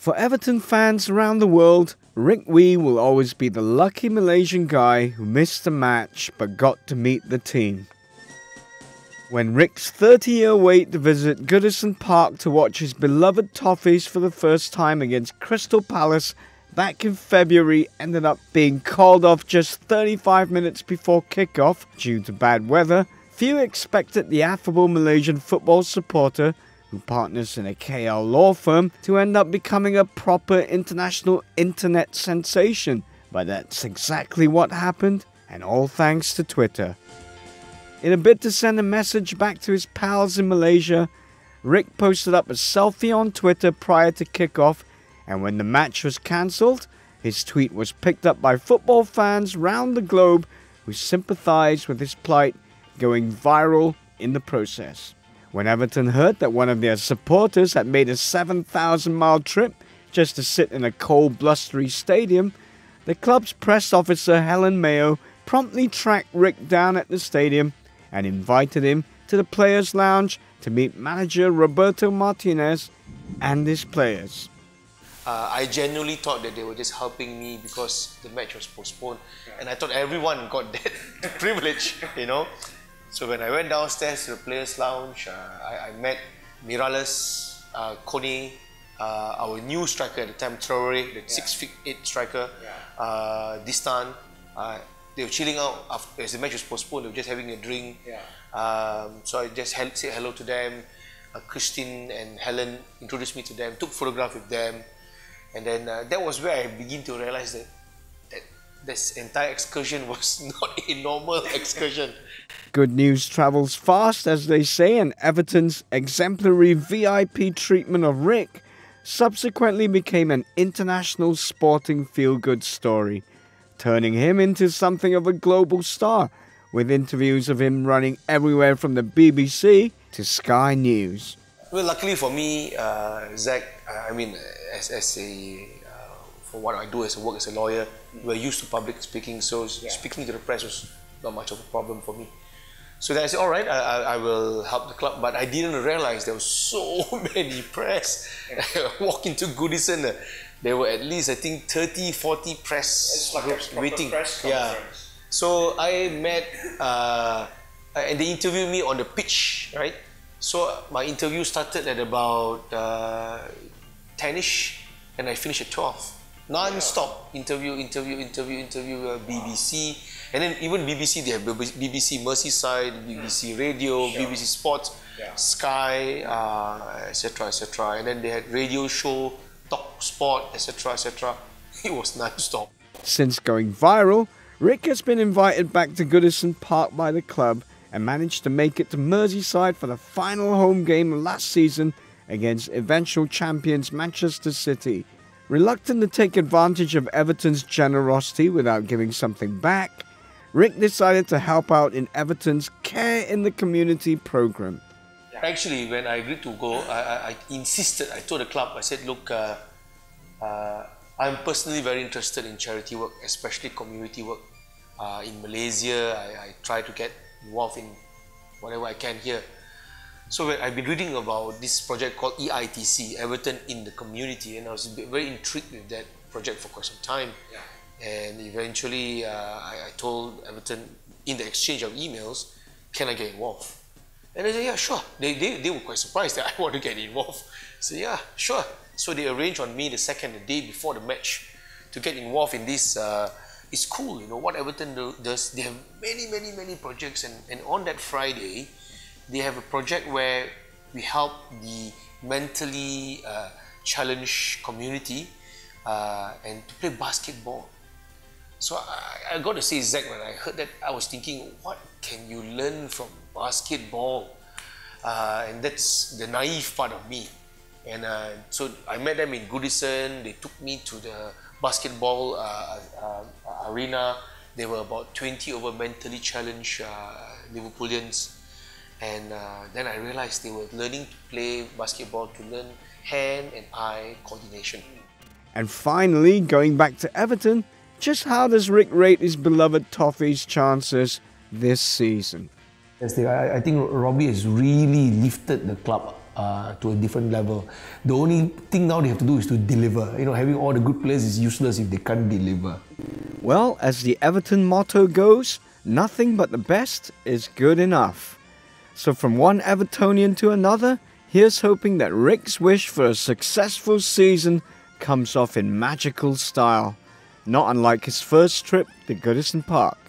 For Everton fans around the world, Ric Wee will always be the lucky Malaysian guy who missed the match but got to meet the team. When Ric's 30-year wait to visit Goodison Park to watch his beloved Toffees for the first time against Crystal Palace back in February ended up being called off just 35 minutes before kickoff due to bad weather, few expected the affable Malaysian football supporter, who partners in a KL law firm, to end up becoming a proper international internet sensation. But that's exactly what happened, and all thanks to Twitter. In a bid to send a message back to his pals in Malaysia, Ric posted up a selfie on Twitter prior to kickoff, and when the match was cancelled, his tweet was picked up by football fans round the globe who sympathised with his plight, going viral in the process. When Everton heard that one of their supporters had made a 7,000-mile trip just to sit in a cold, blustery stadium, the club's press officer Helen Mayo promptly tracked Ric down at the stadium and invited him to the players' lounge to meet manager Roberto Martinez and his players. I genuinely thought that they were just helping me because the match was postponed, and I thought everyone got that privilege, you know. So when I went downstairs to the players' lounge, I met Miralles, Kone, our new striker at the time, Traore, the 6'8" striker, Distan. They were chilling out after, as the match was postponed. They were just having a drink. So I just said hello to them. Christine and Helen introduced me to them, took photographs with them, and then that was where I began to realize that this entire excursion was not a normal excursion. Good news travels fast, as they say, and Everton's exemplary VIP treatment of Ric subsequently became an international sporting feel-good story, turning him into something of a global star, with interviews of him running everywhere from the BBC to Sky News. Well, luckily for me, Zach, I mean, for what I do as a work as a lawyer, we're used to public speaking, so speaking to the press was not much of a problem for me. So then I said, all right, I will help the club, but I didn't realize there were so many press. I walked into Goodison, there were at least, I think, 30, 40 press groups waiting. So I met, and they interviewed me on the pitch, right? So my interview started at about 10ish, and I finished at 12. Non-stop interview, BBC, and then even BBC, they have BBC Merseyside, BBC Radio, BBC Sports, Sky, etc., etc. And then they had radio show, Talk Sport, etc., etc. It was non-stop. Since going viral, Ric has been invited back to Goodison Park by the club and managed to make it to Merseyside for the final home game last season against eventual champions Manchester City. Reluctant to take advantage of Everton's generosity without giving something back, Ric decided to help out in Everton's Care in the Community program. Actually, when I agreed to go, I insisted. I told the club, I said, look, I'm personally very interested in charity work, especially community work. In Malaysia, I try to get involved in whatever I can here. So I've been reading about this project called EITC, Everton in the Community, and I was very intrigued with that project for quite some time. And eventually I told Everton, in the exchange of emails, can I get involved? And they said, yeah, sure. They were quite surprised that I want to get involved. So yeah, sure. So they arranged on me the day before the match, to get involved in this. It's cool, you know, what Everton does. They have many projects, and on that Friday, they have a project where we help the mentally challenged community and to play basketball. So I got to say, Zach, when I heard that, I was thinking, what can you learn from basketball? And that's the naive part of me. And so I met them in Goodison. They took me to the basketball arena. There were about 20 over mentally challenged Liverpoolians. And then I realized they were learning to play basketball, to learn hand and eye coordination. And finally, going back to Everton, just how does Ric rate his beloved Toffees' chances this season? Yes, I think Robbie has really lifted the club to a different level. The only thing now they have to do is to deliver. You know, having all the good players is useless if they can't deliver. Well, as the Everton motto goes, nothing but the best is good enough. So from one Evertonian to another, here's hoping that Ric's wish for a successful season comes off in magical style, not unlike his first trip to Goodison Park.